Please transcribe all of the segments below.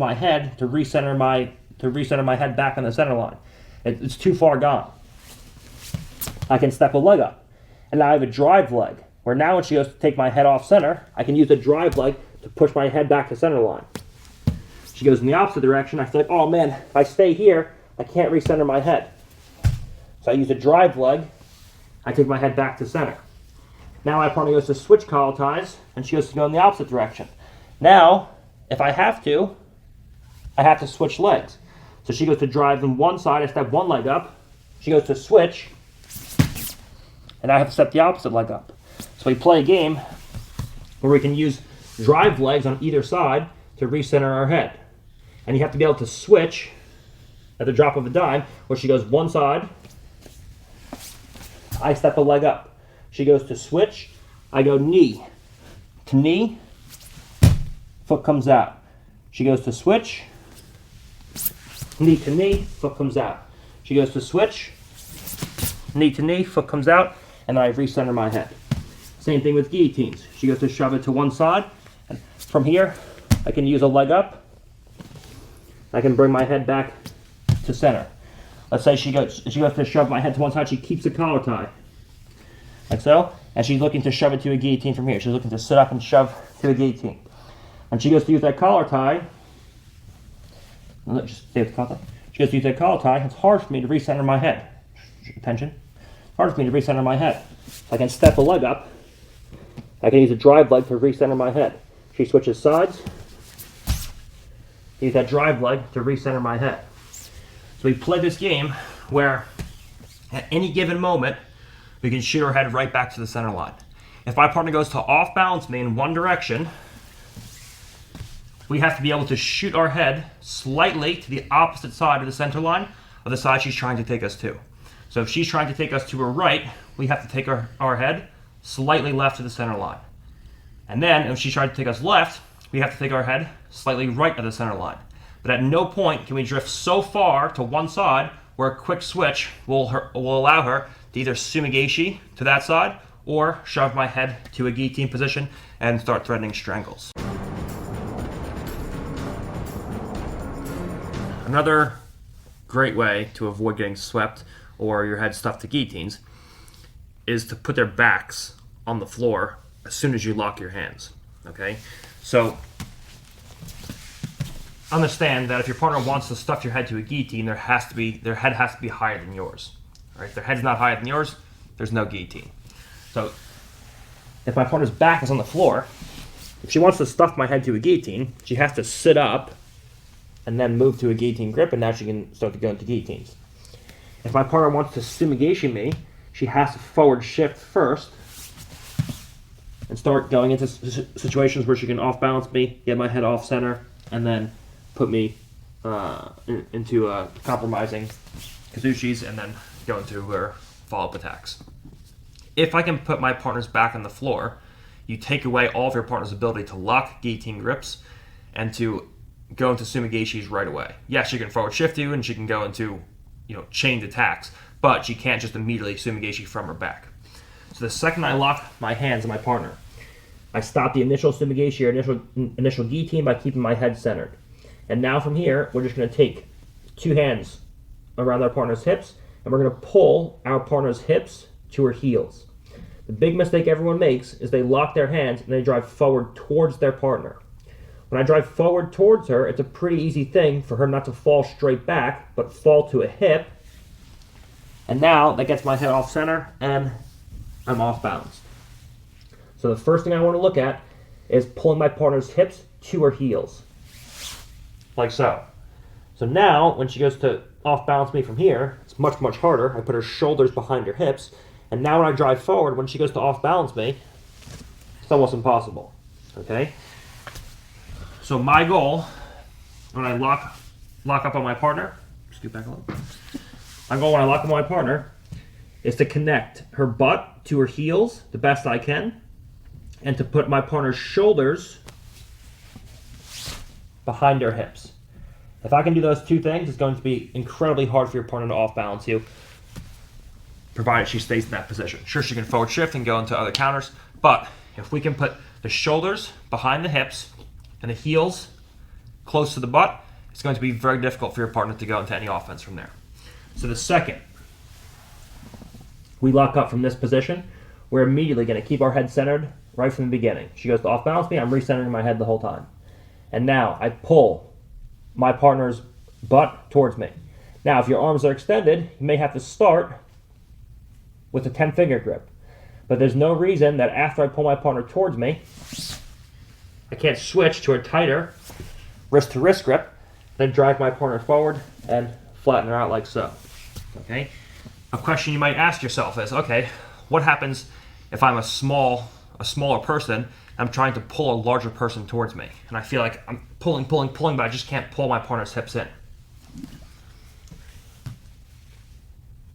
my head to recenter my head back on the center line. It's too far gone. I can step a leg up. And now I have a drive leg, where now when she goes to take my head off center, I can use the drive leg to push my head back to center line. She goes in the opposite direction. I feel like, oh man, if I stay here, I can't recenter my head. So I use a drive leg. I take my head back to center. Now my partner goes to switch collar ties, and she goes to go in the opposite direction. Now, if I have to switch legs. So she goes to drive in one side, I step one leg up. She goes to switch, and I have to step the opposite leg up. So we play a game where we can use drive legs on either side to recenter our head. And you have to be able to switch at the drop of a dime, where she goes one side, I step a leg up. She goes to switch, I go knee to knee, foot comes out. She goes to switch, knee to knee, foot comes out. She goes to switch, knee to knee, foot comes out, and I recenter my head. Same thing with guillotines. She goes to shove it to one side, and from here, I can use a leg up. I can bring my head back to center. Let's say she goes to shove my head to one side, she keeps the collar tie, like so, and she's looking to shove it to a guillotine from here. She's looking to sit up and shove to a guillotine. And she goes to use that collar tie, just stay with the collar tie. She goes to use that collar tie, it's hard for me to recenter my head. Attention. Hard for me to recenter my head. I can step a leg up. I can use a drive leg to recenter my head. She switches sides. Use that drive leg to recenter my head. So we play this game where at any given moment, we can shoot our head right back to the center line. If my partner goes to off balance me in one direction, we have to be able to shoot our head slightly to the opposite side of the center line of the side she's trying to take us to. So if she's trying to take us to her right, we have to take our head slightly left to the center line. And then if she's trying to take us left, we have to take our head slightly right of the center line. But at no point can we drift so far to one side where a quick switch will allow her to either sumigashi to that side or shove my head to a guillotine position and start threatening strangles. Another great way to avoid getting swept or your head stuffed to guillotines is to put their backs on the floor as soon as you lock your hands. Okay? So understand that if your partner wants to stuff your head to a guillotine, their head has to be higher than yours. All right? If their head's not higher than yours, there's no guillotine. So if my partner's back is on the floor, if she wants to stuff my head to a guillotine, she has to sit up and then move to a guillotine grip, and now she can start to go into guillotines. If my partner wants to sumigashi me, she has to forward shift first and start going into situations where she can off balance me, get my head off center, and then put me into compromising kazushis and then go into her follow-up attacks. If I can put my partner's back on the floor, you take away all of your partner's ability to lock guillotine grips and to go into sumigashis right away. Yes, she can forward shift you and she can go into chained attacks, but she can't just immediately sumigashi from her back. So the second I lock my hands on my partner, I stop the initial sumigashi or initial guillotine by keeping my head centered. And now from here, we're just going to take two hands around our partner's hips, and we're going to pull our partner's hips to her heels. The big mistake everyone makes is they lock their hands and they drive forward towards their partner. When I drive forward towards her, it's a pretty easy thing for her not to fall straight back, but fall to a hip. And now that gets my head off center and I'm off balance. So the first thing I want to look at is pulling my partner's hips to her heels. Like so. So now, when she goes to off balance me from here, it's much, much harder. I put her shoulders behind her hips. And now when I drive forward, when she goes to off balance me, it's almost impossible. Okay? So my goal, when I lock up on my partner, scoot back a little. My goal when I lock up on my partner is to connect her butt to her heels the best I can, and to put my partner's shoulders behind her hips. If I can do those two things, it's going to be incredibly hard for your partner to off balance you, provided she stays in that position. Sure, she can forward shift and go into other counters, but if we can put the shoulders behind the hips and the heels close to the butt, it's going to be very difficult for your partner to go into any offense from there. So the second we lock up from this position, we're immediately going to keep our head centered right from the beginning. She goes to off balance me, I'm recentering my head the whole time. And now I pull my partner's butt towards me. Now, if your arms are extended, you may have to start with a 10-finger grip. But there's no reason that after I pull my partner towards me, I can't switch to a tighter wrist-to-wrist grip, then drag my partner forward and flatten her out like so. Okay? A question you might ask yourself is, okay, what happens if I'm a smaller person, I'm trying to pull a larger person towards me, and I feel like I'm pulling, but I just can't pull my partner's hips in.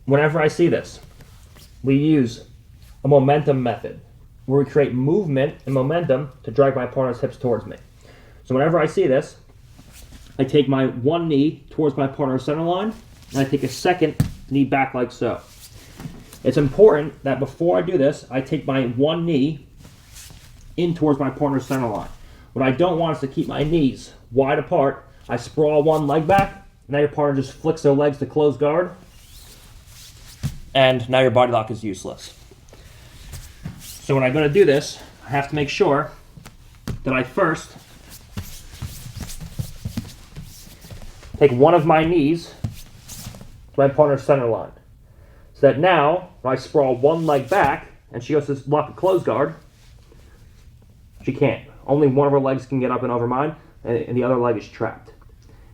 Whenever I see this, we use a momentum method where we create movement and momentum to drag my partner's hips towards me. So whenever I see this, I take my one knee towards my partner's center line, and I take a second knee back like so. It's important that before I do this, I take my one knee in towards my partner's center line. What I don't want is to keep my knees wide apart. I sprawl one leg back, now your partner just flicks their legs to close guard, and now your body lock is useless. So when I'm going to do this, I have to make sure that I first take one of my knees to my partner's center line. So that now, when I sprawl one leg back, and she goes to lock a close guard, she can't. Only one of her legs can get up and over mine, and the other leg is trapped.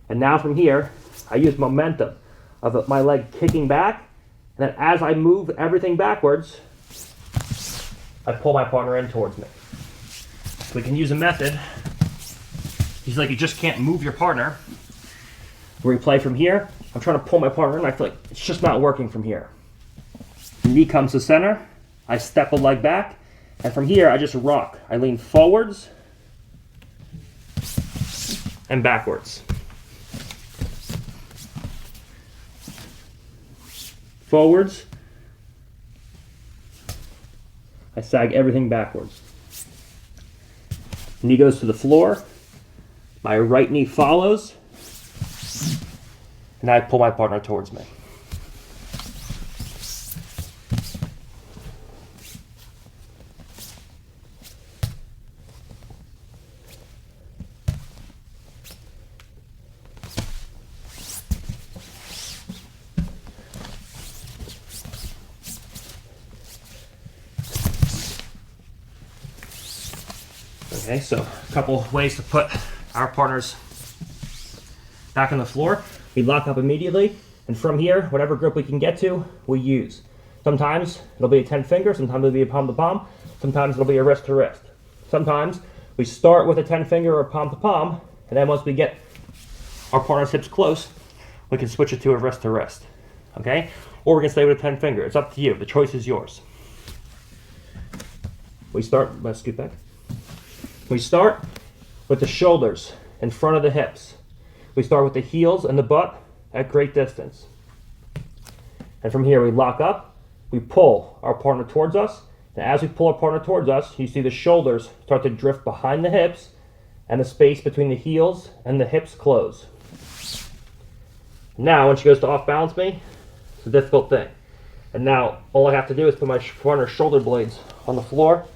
And now from here, I use momentum of my leg kicking back, and then as I move everything backwards, I pull my partner in towards me. We can use a method. It's like you just can't move your partner. Where we play from here, I'm trying to pull my partner in, I feel like it's just not working from here. The knee comes to center, I step a leg back, and from here I just rock. I lean forwards and backwards. Forwards. I sag everything backwards. Knee goes to the floor. My right knee follows. And I pull my partner towards me. Okay, so a couple ways to put our partners back on the floor. We lock up immediately, and from here, whatever grip we can get to, we use. Sometimes it'll be a 10-finger, sometimes it'll be a palm-to-palm, sometimes it'll be a wrist-to-wrist. Sometimes we start with a 10-finger or palm-to-palm, and then once we get our partner's hips close, we can switch it to a wrist-to-wrist. Okay? Or we can stay with a 10-finger. It's up to you. The choice is yours. We start, let's scoot back. We start with the shoulders in front of the hips. We start with the heels and the butt at great distance. And from here we lock up, we pull our partner towards us, and as we pull our partner towards us, you see the shoulders start to drift behind the hips, and the space between the heels and the hips close. Now when she goes to off balance me, it's a difficult thing. And now all I have to do is put my partner's shoulder blades on the floor,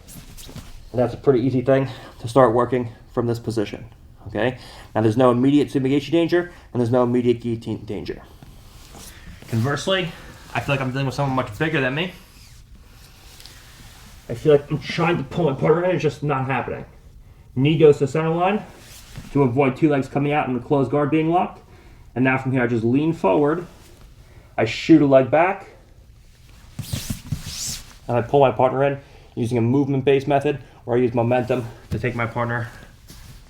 and that's a pretty easy thing to start working from this position. Okay? Now there's no immediate Sumigachi danger, and there's no immediate guillotine danger. Conversely, I feel like I'm dealing with someone much bigger than me. I feel like I'm trying to pull my partner in, it's just not happening. Knee goes to center line to avoid two legs coming out and the closed guard being locked. And now from here I just lean forward, I shoot a leg back, and I pull my partner in using a movement-based method, where I use momentum to take my partner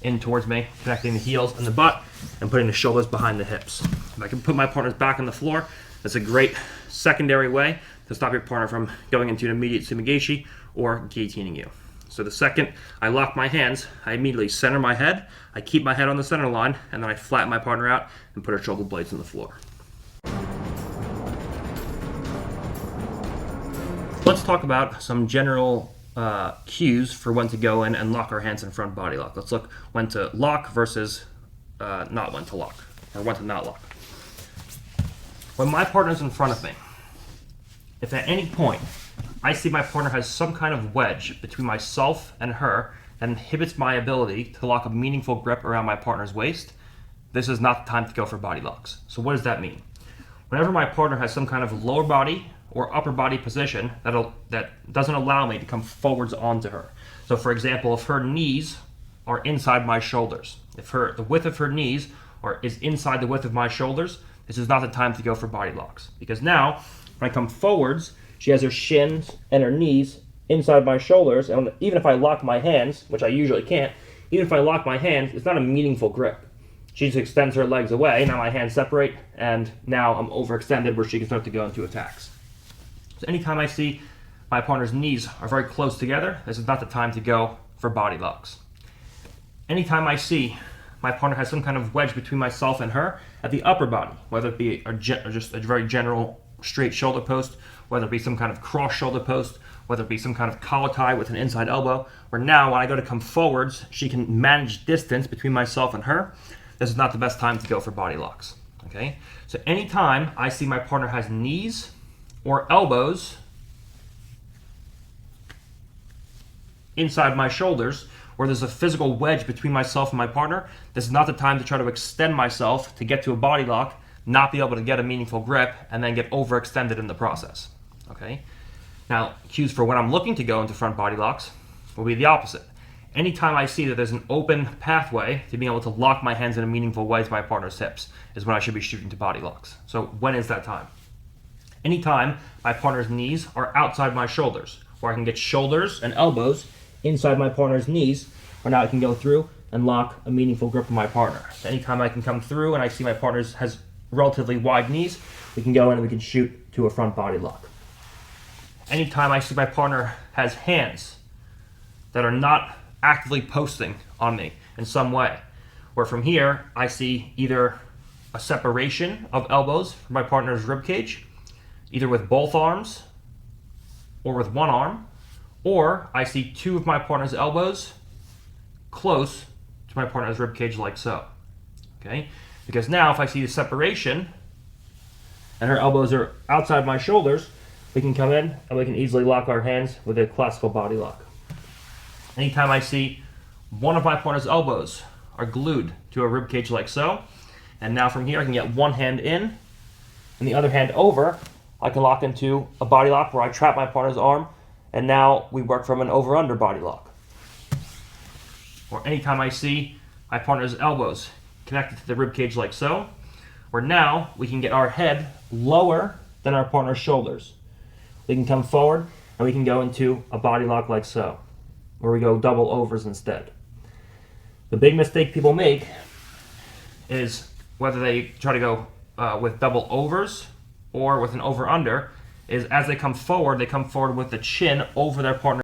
in towards me, connecting the heels and the butt, and putting the shoulders behind the hips. If I can put my partners back on the floor, that's a great secondary way to stop your partner from going into an immediate Sumigachi or guillotining you. So the second I lock my hands, I immediately center my head, I keep my head on the center line, and then I flatten my partner out and put her shoulder blades on the floor. Let's talk about some general cues for when to go in and lock our hands in front body lock. Let's look when to lock versus not when to lock, or when to not lock. When my partner's in front of me, if at any point I see my partner has some kind of wedge between myself and her that inhibits my ability to lock a meaningful grip around my partner's waist, this is not the time to go for body locks. So what does that mean? Whenever my partner has some kind of lower body or upper body position that doesn't allow me to come forwards onto her. So for example, if her knees are inside my shoulders, if the width of her knees is inside the width of my shoulders, this is not the time to go for body locks. Because now, when I come forwards, she has her shins and her knees inside my shoulders, and even if I lock my hands, which I usually can't, even if I lock my hands, it's not a meaningful grip. She just extends her legs away, now my hands separate, and now I'm overextended where she can start to go into attacks. So anytime I see my partner's knees are very close together, this is not the time to go for body locks. Anytime I see my partner has some kind of wedge between myself and her at the upper body, whether it be just a very general straight shoulder post, whether it be some kind of cross shoulder post, whether it be some kind of collar tie with an inside elbow, where now when I go to come forwards, she can manage distance between myself and her, this is not the best time to go for body locks. Okay? So anytime I see my partner has knees or elbows inside my shoulders, where there's a physical wedge between myself and my partner, this is not the time to try to extend myself to get to a body lock, not be able to get a meaningful grip, and then get overextended in the process. Okay? Now, cues for when I'm looking to go into front body locks will be the opposite. Anytime I see that there's an open pathway to being able to lock my hands in a meaningful way to my partner's hips is when I should be shooting to body locks. So when is that time? Anytime my partner's knees are outside my shoulders, where I can get shoulders and elbows inside my partner's knees, where now I can go through and lock a meaningful grip of my partner. So anytime I can come through and I see my partner has relatively wide knees, we can go in and we can shoot to a front body lock. Anytime I see my partner has hands that are not actively posting on me in some way, where from here I see either a separation of elbows from my partner's rib cage, either with both arms or with one arm, or I see two of my partner's elbows close to my partner's rib cage like so. Okay? Because now if I see the separation and her elbows are outside my shoulders, we can come in and we can easily lock our hands with a classical body lock. Anytime I see one of my partner's elbows are glued to a rib cage like so, and now from here I can get one hand in and the other hand over, I can lock into a body lock where I trap my partner's arm, and now we work from an over-under body lock. Or anytime I see my partner's elbows connected to the rib cage like so, where now we can get our head lower than our partner's shoulders. We can come forward and we can go into a body lock like so, where we go double overs instead. The big mistake people make is whether they try to go with double overs or with an over-under, is as they come forward with the chin over their partner.